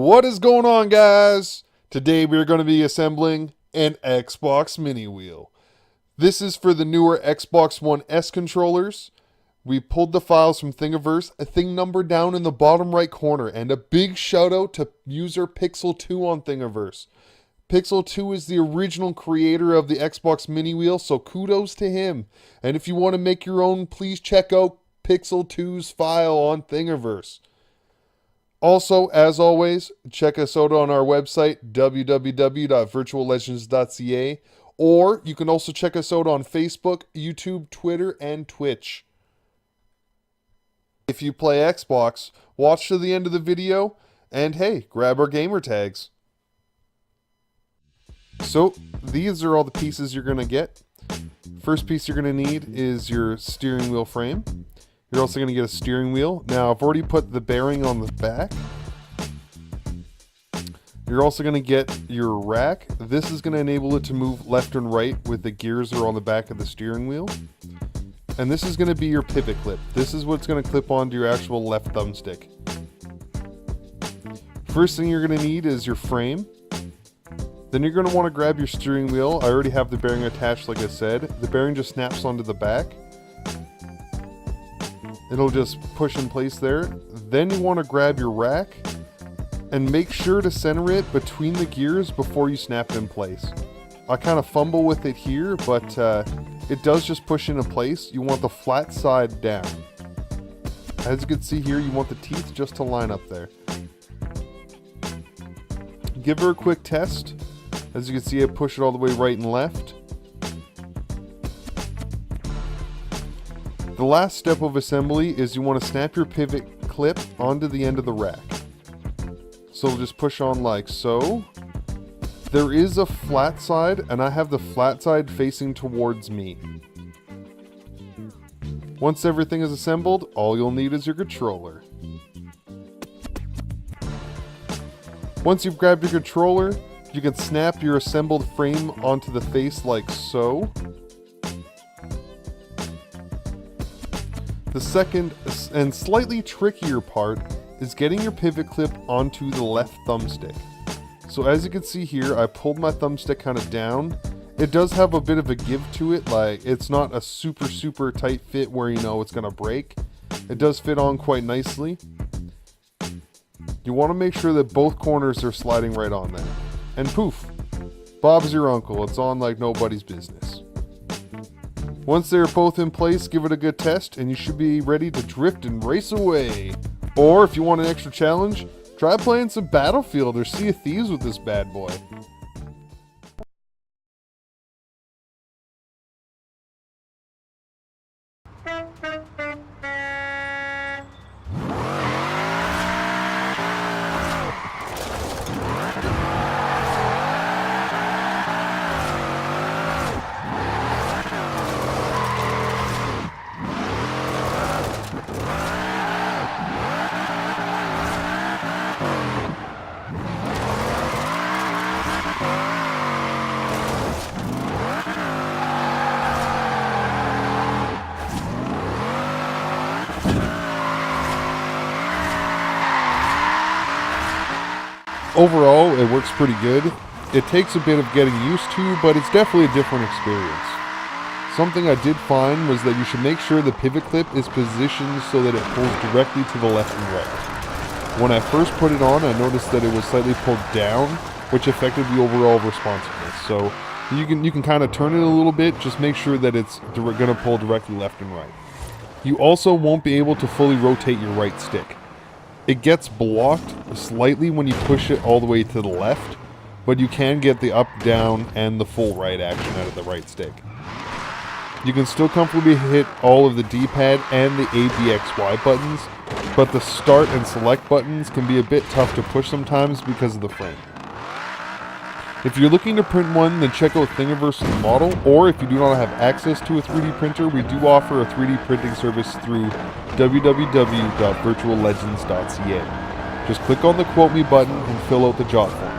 What is going on, guys? Today we are going to be assembling an Xbox Mini Wheel. This is for the newer Xbox One S controllers. We pulled the files from Thingiverse, a thing number down in the bottom right corner, and a big shout out to user Pixel2 on Thingiverse. Pixel2 is the original creator of the Xbox Mini Wheel, so kudos to him. And if you want to make your own, please check out Pixel2's file on Thingiverse. Also, as always, check us out on our website, www.virtuallegends.ca, or you can also check us out on Facebook, YouTube, Twitter, and Twitch. If you play Xbox, watch to the end of the video, and hey, grab our gamer tags. So, these are all the pieces you're going to get. First piece you're going to need is your steering wheel frame. You're also going to get a steering wheel. Now, I've already put the bearing on the back. You're also going to get your rack. This is going to enable it to move left and right with the gears that are on the back of the steering wheel. And this is going to be your pivot clip. This is what's going to clip onto your actual left thumbstick. First thing you're going to need is your frame. Then you're going to want to grab your steering wheel. I already have the bearing attached, like I said. The bearing just snaps onto the back. It'll just push in place there. Then you want to grab your rack and make sure to center it between the gears before you snap it in place. I kind of fumble with it here, but it does just push into place. You want the flat side down. As you can see here, you want the teeth just to line up there. Give her a quick test. As you can see, I push it all the way right and left. The last step of assembly is you want to snap your pivot clip onto the end of the rack. So just push on like so. There is a flat side, and I have the flat side facing towards me. Once everything is assembled, all you'll need is your controller. Once you've grabbed your controller, you can snap your assembled frame onto the face like so. The second and slightly trickier part is getting your pivot clip onto the left thumbstick. So as you can see here, I pulled my thumbstick kind of down. It does have a bit of a give to it, like it's not a super tight fit where you know it's gonna break. It does fit on quite nicely. You want to make sure that both corners are sliding right on there. And poof, Bob's your uncle. It's on like nobody's business. Once they're both in place, give it a good test and you should be ready to drift and race away. Or if you want an extra challenge, try playing some Battlefield or Sea of Thieves with this bad boy. Overall, it works pretty good. It takes a bit of getting used to, but it's definitely a different experience. Something I did find was that you should make sure the pivot clip is positioned so that it pulls directly to the left and right. When I first put it on, I noticed that it was slightly pulled down, which affected the overall responsiveness. So you can kind of turn it a little bit, just make sure that it's going to pull directly left and right. You also won't be able to fully rotate your right stick. It gets blocked slightly when you push it all the way to the left, but you can get the up, down, and the full right action out of the right stick. You can still comfortably hit all of the D-pad and the ABXY buttons, but the start and select buttons can be a bit tough to push sometimes because of the frame. If you're looking to print one, then check out Thingiverse's model, or if you do not have access to a 3D printer, we do offer a 3D printing service through www.virtuallegends.ca. Just click on the Quote Me button and fill out the job form.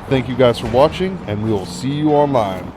Thank you guys for watching, and we will see you online.